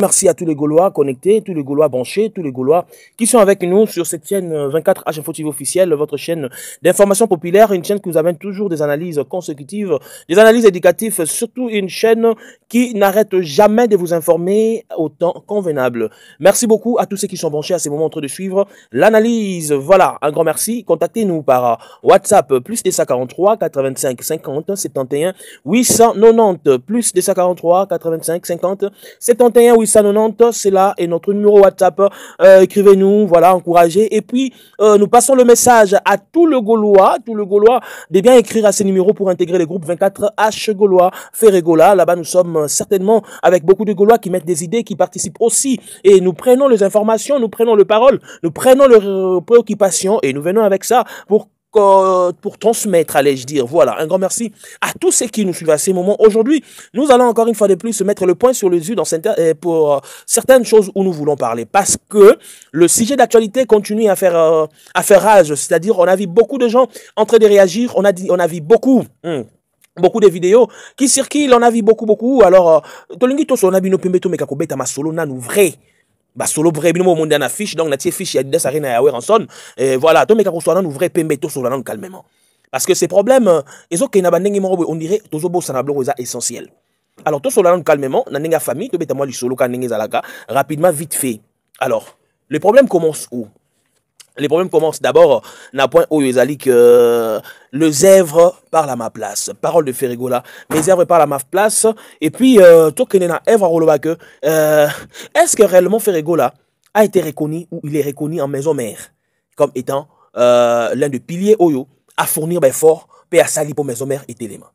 Merci à tous les Gaulois connectés, tous les Gaulois branchés, tous les Gaulois qui sont avec nous sur cette chaîne 24H Info TV officielle, votre chaîne d'information populaire, une chaîne qui nous amène toujours des analyses consécutives, des analyses éducatives, surtout une chaîne qui n'arrête jamais de vous informer au temps convenable. Merci beaucoup à tous ceux qui sont branchés à ces moments en train de suivre l'analyse. Voilà, un grand merci. Contactez-nous par WhatsApp, plus 243 85 50 71 890, plus 243 85 50 71 890, c'est là, et notre numéro WhatsApp, écrivez-nous, voilà, encouragez, et puis nous passons le message à tout le Gaulois de bien écrire à ces numéros pour intégrer les groupes 24H Gaulois, Ferregola. Là-bas, nous sommes certainement avec beaucoup de Gaulois qui mettent des idées, qui participent aussi, et nous prenons les informations, nous prenons les paroles, nous prenons leurs préoccupations, et nous venons avec ça pour transmettre, allais-je dire. Voilà, un grand merci à tous ceux qui nous suivent à ces moments. Aujourd'hui, nous allons encore une fois de plus mettre le point sur les yeux pour certaines choses où nous voulons parler, parce que le sujet d'actualité continue à faire rage, c'est-à-dire on a vu beaucoup de gens en train de réagir, on a vu beaucoup de vidéos qui circulent, on a vu beaucoup, alors tolingi to so na bino pembe to meka kobeta masolo na nou vrai. Bah solo vrai bino monde na fiche, donc na tie fiche ya des arena ya Weranson, et voilà, to meka ko so na nou vrai pembe to so na calmement, parce que ces problèmes ezoke na bandengi mo on dirait tozo bo sana bloko za essentiel. Alors to so na calmement na ninga famille to beta moi li solo ka ninga zalaka rapidement vite fait. Alors le problème commence où? Les problèmes commencent d'abord na point où ils que le zèvre parle à ma place. Parole de Ferregola. Les zèvres parlent à ma place. Et puis, est-ce que réellement Ferregola a été reconnu ou il est reconnu en maison mère comme étant l'un des piliers Oyo à fournir fort et à sali pour maison mère et téléma?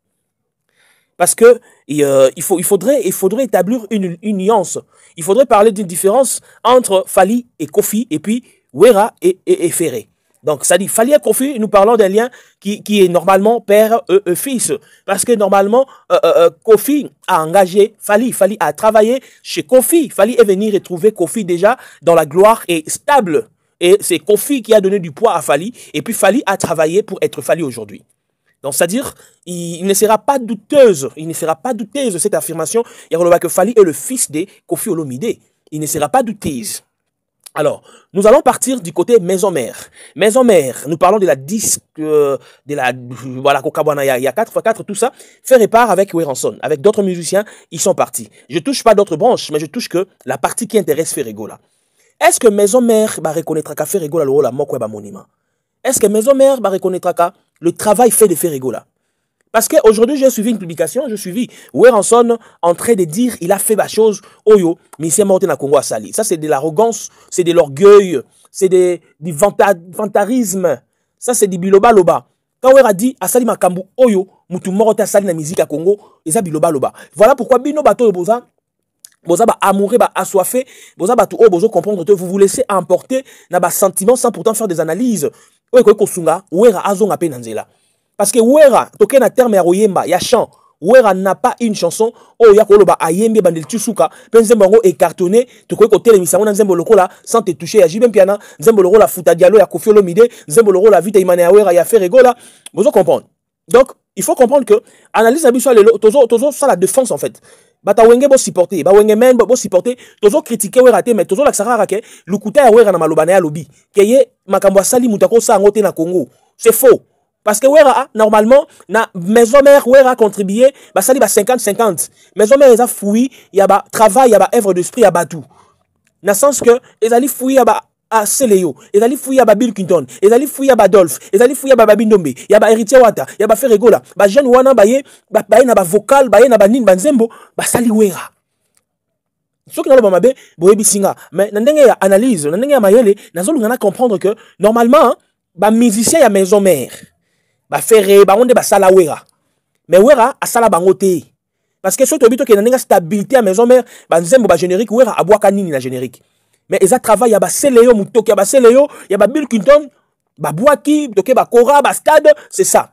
Parce que il faudrait établir une nuance. Il faudrait parler d'une différence entre Fali et Kofi et puis Wera et Ferré. Donc, ça dit, Fali et Kofi, nous parlons d'un lien qui est normalement père-fils. Parce que normalement, Kofi a engagé Fali. Fali a travaillé chez Kofi. Fali est venu retrouver Kofi déjà dans la gloire et stable. Et c'est Kofi qui a donné du poids à Fali. Et puis Fali a travaillé pour être Fali aujourd'hui. Donc, c'est-à-dire, il ne sera pas douteuse de cette affirmation. Il y a que Fali est le fils de Kofi Olomide. Il ne sera pas douteuse. Alors, nous allons partir du côté maison mère. Maison mère, nous parlons de la disque, voilà, Kokabwana, il y a 4x4, tout ça. Fait répart avec Weranson, avec d'autres musiciens, ils sont partis. Je touche pas d'autres branches, mais je touche que la partie qui intéresse Ferregola. Est-ce que maison mère, reconnaîtra qu'à Ferregola, le rôle à Mokwe, monument? Est-ce que maison mère, reconnaîtra qu'à le travail fait de Ferregola? Parce qu'aujourd'hui, j'ai suivi une publication, j'ai suivi Weranson en train de dire il a fait ma chose, Oyo, mais il s'est morté dans Congo à Sali. Ça, c'est de l'arrogance, c'est de l'orgueil, c'est du vantarisme. Ça, c'est du biloba loba. Quand Wera dit Asali Makambu, Oyo, Moutou morte à Sali na musique à Congo, et ça biloba loba. Voilà pourquoi Bino Bato et Boza ba amouré, ba assoiffé, Boza Bato, Bozo comprendre que vous vous laissez emporter dans ba sentiment sans pourtant faire des analyses. Oyo Kosunga, Wera Azon Ape Nanzela. Parce que Wera, toke na terme ya Royemba, ya chant, Wera n'a pas une chanson, oh ya koloba ayembe bandel tsusuka, pe nzembo ngo écartonné, tokoy ko telemisa ngona nzembo lokola sans te toucher ya jibem piana, nzembo lokola futa dialo ya Koffi Olomide, nzembo lokola vita imane ya Wera ya Ferregola, vous comprendre. Donc, il faut comprendre que analyse abiso lelo tozo ça la défense en fait. Bata wenge bo supporter, ba wenge men bo supporter, tozo critiquer Wera te mais tozo la sarara ke lukuta ya Wera na malobana ya lobi. Keye makambo asali mutako sa ngote na Congo. C'est faux. Parce que Wera, normalement, na maison mère, Wera contribué, bah ça dit 50-50. Maison mère, ils a fouillé, il y a ba travail, il y a ba œuvre d'esprit, il y a ba tout. Dans le sens que, ils allaient fouiller, il y a ba à Seleo, ils allaient fouiller, il y a ba Bill Clinton, ils allaient fouiller, il y a ba Dolph, ils allaient fouiller, il y a ba Bindombe, il y a ba Héritier Wata, il y a ba Ferregola, ba Jeanne Wana, ba ye na ba vocal, ba ye na ba nin, ba nzembo, ba sali Wera. Ce qui n'a pas mabe, boyebi singa. Mais, n'andenge ya analyse, n'andenge ya mayele, n'azolu ngana comprendre que, normalement, ba musicien ya maison mère. Ba Ferré, ba onde ba sala Wera. Mais Wera a sala bangote. Parce que surtout bito ke na stabilité à maison mère, ba nzembo ba générique Wera a boaka nini na générique. Mais ils a travaillé ya ba Seleo mutoki ya ba Seleo, ya ba Bill Clinton, ba boaki, toke ba Kora, ba Stade, c'est ça.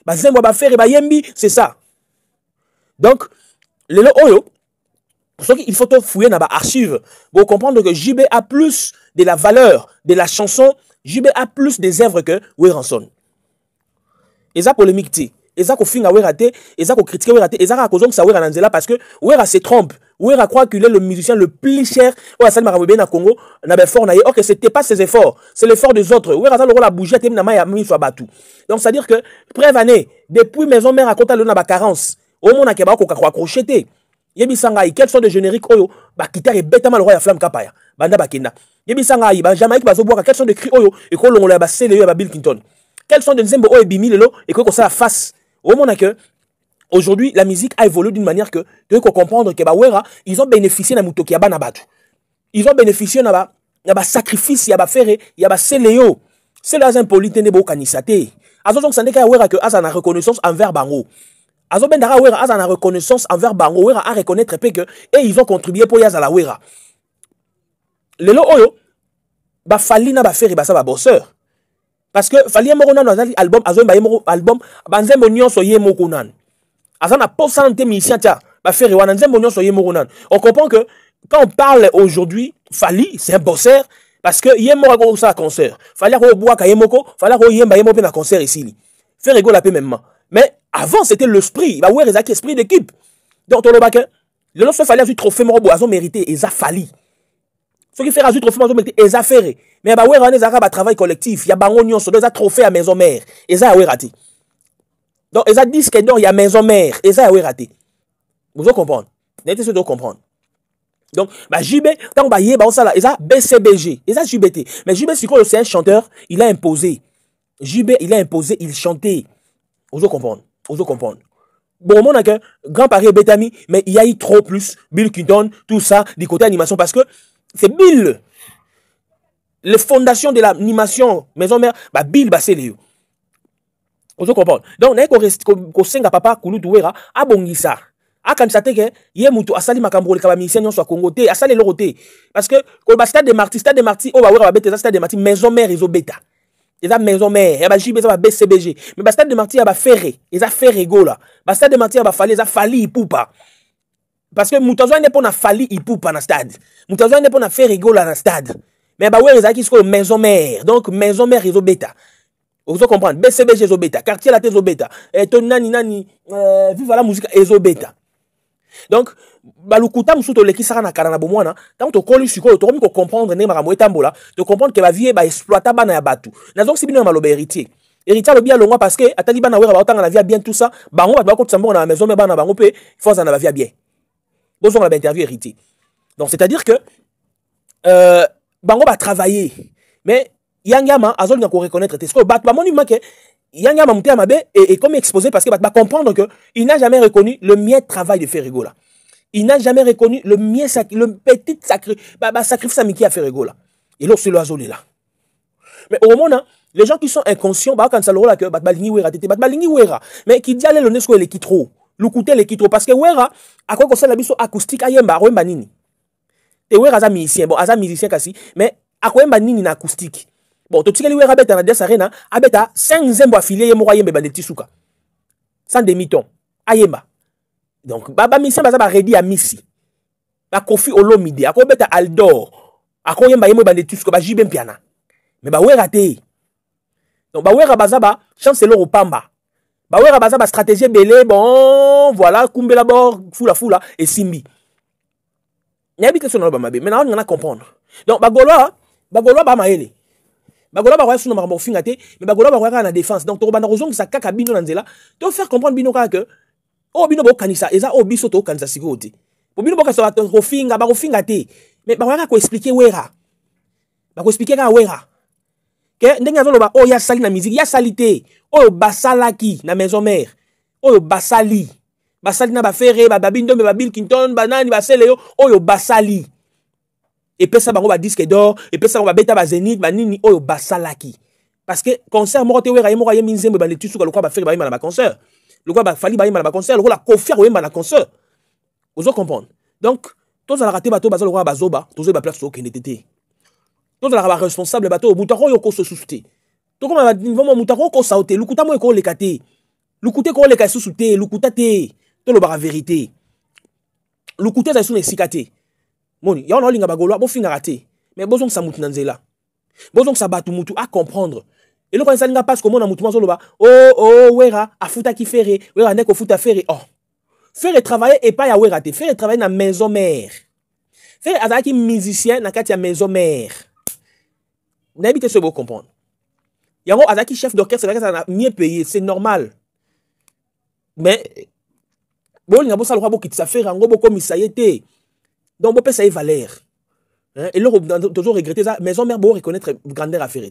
Ba nzembo ba Ferré ba Yembi, c'est ça. Donc lelo oyo il faut fouiller dans ba archive pour comprendre que JB a plus de la valeur de la chanson, JB a plus des œuvres que Weranson. Et ça polémique ti, et ça ko finga Wera te, et ça ko critiquer Wera te, et ça ka kozong sa Wera nanzela parce que Wera se trompe. Wera croit qu'il est le musicien le plus cher. Ou Asali Makambo na Congo, na befort na ye. Ok, c'était pas ses efforts, c'est l'effort des autres. Wera ça le rôle a bougé, t'es na maya mi soit battu. Donc c'est à dire que preuve année, depuis maison mère à côté le na ba carence. Au monde a keba ko crocheté. Yebi sangai, quels sont les génériques oyo, ba kitare beta mal roi flamme kapaya. Banda bakenda. Yebi sangai, ba Jamaïque ba zoboka, quels sont les cris oyo et ko longola ba sele yo ba Bill Clinton. Quels sont les nzembo oyo bimi lelo et ko ça face. Au monde a que aujourd'hui, la musique a évolué d'une manière que tu peux comprendre que Wera, ils ont bénéficié de Mutoki Yaba Nabatu. Ils ont bénéficié de sacrifice, Yaba Ferre, Yaba Seleo. C'est là un politique de Bokanisate. Azon Sandeka Wera que Azana reconnaissance envers Bango. Azon Bendara Wera Azana reconnaissance envers Bango. Wera a reconnaître que et ils ont contribué pour Yazala Wera. Lelo Oyo, ba Fali na ba Ferre ba sa ba bosseur. Parce que Fali Morona dans album, Azon ba album, Banzembo Nyonso Yemo Kunan. On comprend que quand on parle aujourd'hui, Fali, c'est un bosseur parce que il est mort à concert. Fallait qu'on boit à Yemoko, fallait qu'on yemba Yemoko à concert ici. Faire rigoler la paix même. Mais avant, c'était l'esprit. Bah, ouais, les esprit d'équipe. Donc, on le bac, le lorsque fallait ajouter trophée morobo, ils ont mérité, ils ont Fali. Ce qui fait ajouter trophée morobo, ils ont fait. Mais bah, ouais, on est à travail collectif. Il y a Bangonyon, sur deux trophées à maison mère. Ils ont raté. Donc, ils ont disque d'or, il y a maison mère. Ils ont raté. Vous comprenez? N'êtes-ce que vous comprenez? Donc, bah, JB, tant bah, yé, bah, ça là, ils ont BCBG. Ils ont JBT. Mais JB, c'est un chanteur, il a imposé. JB, il a imposé, il chantait. Vous comprenez? Vous comprenez? Bon, on a que Grand Paris et Betami, mais il y a eu trop plus. Bill Clinton, tout ça, du côté animation, parce que c'est Bill. Les fondations de l'animation, maison mère, bah, Bill, bah, c'est les. Vous comprenez? Donc, on a qu'on senga papa, Kouloutou Wera, abongisa. A quand ça que yé mutu asali makambo le kabamisien nyon soit Congo té asali loroté parce que ko ba stade de Marty o ba wera ba beta stade de Marty maison mère izo beta eza maison mère ya ba JB za ba BCBG mais ba stade de Marty ya ba ferré eza ferré go là ba stade de Marty ya ba fali eza fali ipupa parce que mutazo ne pona fali ipupa na stade mutazo ne pona ferré go là na stade mais ba wera za ki sko maison mère donc maison mère izo beta. Vous comprenez BCBG izo beta quartier la izo beta et ton nani vive la musique izo beta. Donc, balukuta musuto leki sara na karana bomwana, tant to koli siko to ko comprendre ne makambo etambola, to comprendre que ba vie ba exploiter bana ya batu. Na donc si bino maloba héritier. Héritier lo bien longa parce que atali bana wera ba otanga na vie bien tout ça, bango ba ko tsambo na maison mais bana bango pe force na ba vie bien. Bozo na ba interview héritier. Donc c'est-à-dire que bango ba travailler. Mais yangama azol nga ko reconnaître te. Ce que bat ba moni make Yanga Mamouté Amabe est comme exposé parce qu'il va comprendre qu'il n'a jamais reconnu le mien travail de Ferrigo là. Il n'a jamais reconnu le mien le petit sacrifice qui a Ferrigo là. Et l'autre c'est l'oiseau là. Mais au moment les gens qui sont inconscients, quand ça là que Balingi Wera tete Balingi Wera, mais qui dit aller le nesco les kitro, le couté les kitro parce que Wera à quoi que ça la biso acoustique ayemba Wemba nini. Te Wera za musicien, bon za musicien kasi, mais à quoi Wemba nini na acoustique. Bon, tu sais que Wera beta na des arena, abeta 5 zembo affiliés mo yemba ba de tisuka. Sans demi-ton. Ayemba. Donc baba mission baza ba ready à Missy. Ba Kofi Olomide, ako beta Aldor. Ako yemba yemba ba de tisuka ba JB piana. Mais ba Wera te. Donc ba Wera baza ba chancelo au pamba. Ba Wera baza ba stratégie belé, bon, voilà, kumbela bord, fula et simbi. Nyabi question na ba mabe. Maintenant on a comprendre. Donc ba Goloa ba maele. Bagola ba sunu makambo finga te mais bagola ba na défense donc to bana rozong sa kaka bino na nzela to faire comprendre bino que oh bino bo kanisa eza oh biso to kanisa sikoti bo bino bo ka sa to finga ba finga te mais ba ko expliquer Wera ba ko expliquer ka Wera que ndenge azolo ba oh ya sali na musique ya salité oh basalaki na maison mère oh basali na ba ferré ba bindo me ba Bill Clinton banani ba seleo oh basali. Et puis ça bango ba disque d'or et puis ça ba beta ba Zénith ba nini oyo basalaki parce que concert moté wera yemo yemi nzembe ba letu suka lokwa ba faire ba yema na ba concert lokwa ba fali ba yema na ba concert lokwa la confier yema na concert vous comprendre donc tous la raté bato bazalo ba zoba tous ba place au kenetete tous la ba responsable bato mutako yo ko se souster to comme ba niveau mutako ko sauter lukuta mo ko lekate lukute ko leka susute lukuta te to lo ba vérité lukuta za sunu sikate. Moni, ya on a linga bagolo, bo finga raté. Mais bozong sa mutu nanzela. Bozong sa batu mutu à comprendre. Et le quand ça linga passe comme on a mutu manzolo ba. Oh Wera, a futa ki ferré, Wera neko futa ferré. Oh. Faire travailler et pas yawe raté. Faire travailler dans maison mère. Faire azaki musicien na kati ya maison mère. N'habitez ce beau comprendre. Yango azaki chef d'orchestre ça mieux payé, c'est normal. Mais bon il y a beaucoup de qui ça fait rango beaucoup misayete. Donc bon peut ça valeur. Et là toujours regretter ça maison mère bon reconnaître grandeur à faire.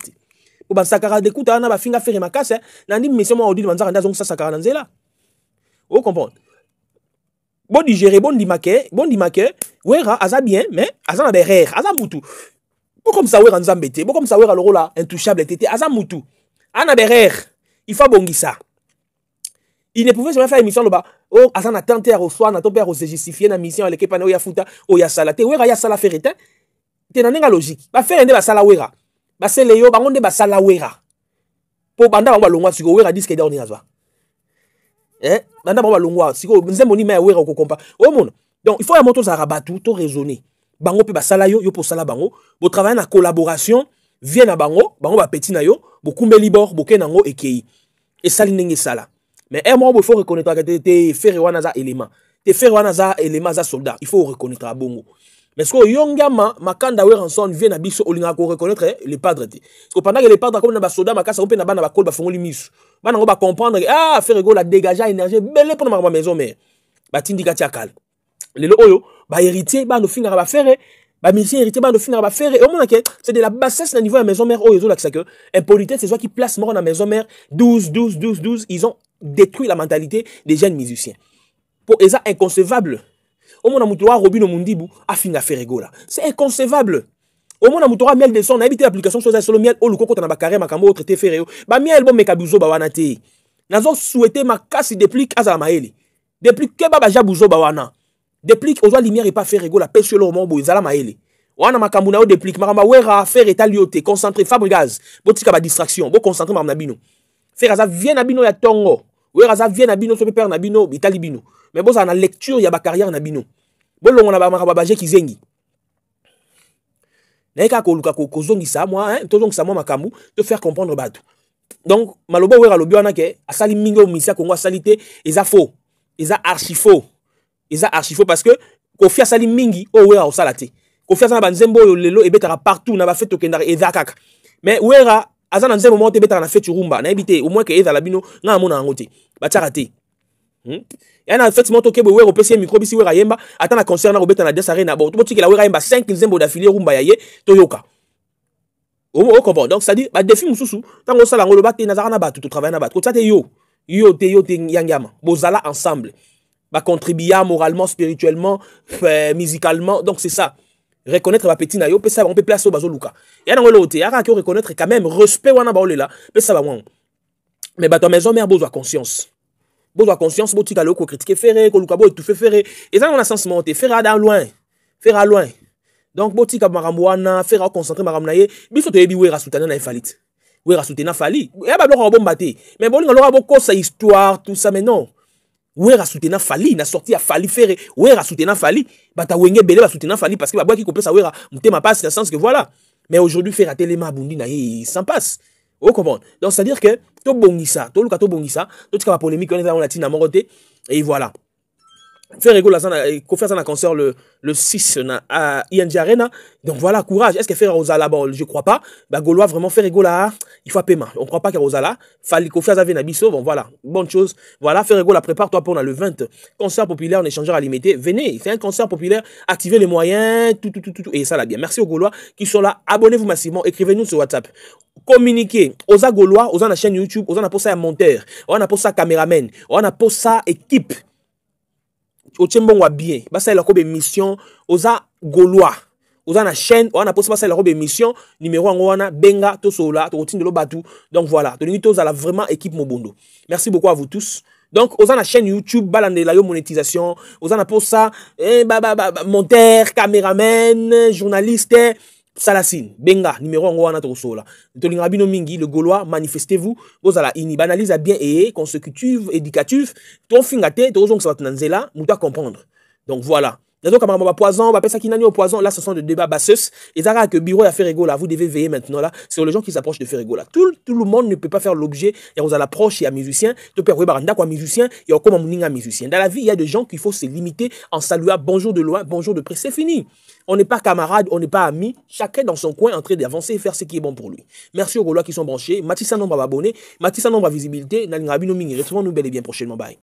Pour ba sakara d'écoute na ba finga faire makase na ndi mission mo odi manza nda zongo sakara na nzela. Vous comprenez? Bon digérer bon dimake wera aza bien mais aza na berère aza mutu. Bon comme ça wera nzambete bon comme ça wera loro là intouchable tete aza mutu. Ana berère il faut bongisa. Il ne pouvait jamais faire émission là-bas. Oh aza na tenter à reçoit na ton père se justifier na mission avec pas ya futa o ya salate wera ya sala ferete. Te na nga logique. Ba faire ende ba sala wera. Ba sele yo bango nde ba sala wera. Po banda ba longwa siko wera disque d'orni azwa. Banda ba longwa siko nzembo ni ma wera ko kompa. O mon. Donc il faut ya moto za rabatu to raisonner. Bango pe ba sala yo po sala bango. Bo travailler na collaboration vient na bango ba petit na yo, bo kumbeli bor bo kenango ekei. Et sali ndenge sala. Mais moi il faut reconnaître que te faire wana za élément. Te faire wana za élément za soldat. Il faut reconnaître bongo. Mais ce que Yongama, Makanda Weranson vient à Bisso, Olinga pour reconnaître les padres. Parce que pendant que les padres, comme les soldats, Makasa, on peut n'a pas col, font les miss. On va comprendre que, ah, faire ego la dégager énergie, belle pour ma maison, mais, Batindi Gatiakal. Les Oyo, bah, héritier, bah, nous finira à faire, bah, monsieur héritier, bah, nous finira à faire, et au moins, c'est de la bassesse à niveau de la maison mère, Oyo, là, que, impolitesse, c'est soit qui placent mort dans la maison mère, 12, ils ont détruit la mentalité des jeunes musiciens. Pour, et ça, inconcevable. Au moins, on a Robino Mundibu a fini à faire là. C'est inconcevable. Au moins, on a miel de son, on a habité l'application sur le miel, ou le coco, on a carré, ma camo, traité ferré. Bah, miel, bon, mekabuzo, bawanate. Nazo souhaité ma casse depuis Kaza Maeli. Depuis que Baba Jabouzo bawana. Depuis que Ozo Lumière et pas faire la pêche sur le moment, Zala Maeli. Wana makamuna o depuis Marama Wera, faire étalioté, concentré, fabrigaz. Botika ba distraction, bo concentré, Marama Nabino. Faire Aza vient Nabino ya Tongo. Wera Aza vient Nabino, so père Nabino, Italibino. Mais bon, ça a la lecture, il y a ma carrière Nabino. Bon, on a Marababaje qui zengi. Neka ko luka ko zongi sa moi, to zongi sa moi makamu, te faire comprendre batu. Donc, malobo wera lobi wana ke asali mingo misia Kongo salité, eza faux. Eza archi faux. Eza archi faux parce que kofi asali mingi o wera o salate. Kofi asana banzembo yo lelo e betara partout na ba fait tokendara eza kaka. Mais wera azana nzembo monte betara na fait rumba, na ebité au moins que eza labino nga mona ngote. Ba tiarate. Et en fait, mon toke bowe au PC micro bisi wera yemba atana concert na robeta na des arena bon to tiki la wera yemba 5 nzembo d'affilée rumba yaye toyoka. O comprend. Donc ça dit ba défi mususu tango sala ngolo bate nazara na batu to travailler na batu. Ko tate yo te yangama. Bozala ensemble. Ba contribuer moralement, spirituellement, musicalement. Donc c'est ça. Reconnaître ma petit na yo, pe ça on peut placer au bazo luka. Et na ngolo te yaka ki reconnaître quand même respect wana ba olela. Pe ça ba wan. Mais ba ta maison mère besoin conscience. Bon, la conscience, bon, tu as le critiquer ferré, que le tout fait ferré. Et ça, on a sens monté, faire à loin. Faire à loin. Donc, bon, tu as maramouana, faire à concentrer maramnaye. Biso te ebi wera soutana na falit. Wera soutana fali. Et bah, l'on a bon batté. Mais bon, on a beaucoup sa histoire, tout ça, mais non. Wera soutana fali, n'a sorti à fali ferré. Wera soutana fali. Bah, ta wenge belé va soutenir fali parce que bah, qui complète sa wera, monté ma passe, dans le sens que voilà. Mais aujourd'hui, faire à télé ma bundi na il s'en passe. Vous comprenez? Donc, c'est-à-dire que, to bongisa, to luka to bongisa, to tika la polémique, on est dans la tina moroté, et voilà. Faire rigolo, qu'on fait ça dans le concert le 6 à ING Arena. Donc voilà, courage. Est-ce que faire Rosala, bon, je crois pas. Bah, Gaulois, vraiment faire rigolo là, il faut paiement. On croit pas qu'il y a Rosala. Fallait qu'on fasse avec Nabiso. Bon, voilà. Bonne chose. Voilà, faire rigolo, prépare-toi pour le 20. Concert populaire, en échangeur à limiter. Venez, c'est un concert populaire. Activez les moyens, tout. Et ça, là, bien. Merci aux Gaulois qui sont là. Abonnez-vous massivement. Écrivez-nous sur WhatsApp. Communiquez. Aux Gaulois, aux la chaîne YouTube, aux a pour ça un monteur, on a pour ça caméraman, on a pour ça équipe. Au Tchembon wa bien, basa la robe émission, oza Gaulois, oza na chaîne, on a posé basa la robe émission, numéro en wana, benga, to sola, to routine de l'obatu. Donc voilà, to l'invite à la vraiment équipe Mobondo. Merci beaucoup à vous tous. Donc, oza na chaîne YouTube, balande la yo monétisation, oza na pour ça, monteur, caméraman, journaliste, Salassine, benga, numéro en wana to sola. To l'ingrabino mingi, le Gaulois, manifestez-vous, vous allez une analyse à bien et consécutive, éducative, ton fingate, to ozong sa nanzela, mouta comprendre. Donc voilà. Les autres poison, va ça qui n'a au poison. Là, ce sont des débats basseux. Et ça que bureau à Ferrego là, vous devez veiller maintenant là sur les gens qui s'approchent de Ferrego là. Tout le monde ne peut pas faire l'objet. Et vous allez l'approche, il y a musicien, tu peux quoi musicien, il y a comme un musicien. Dans la vie, il y a des gens qu'il faut se limiter en saluant bonjour de loin, bonjour de près, c'est fini. On n'est pas camarades, on n'est pas amis, chacun dans son coin en train d'avancer et faire ce qui est bon pour lui. Merci aux Gaulois qui sont branchés. Mathis nombre d'abonnés, Mathis nombre de visibilité, Nalinga Bino Mingi. Retrouvons-nous bel et bien prochainement. Bye.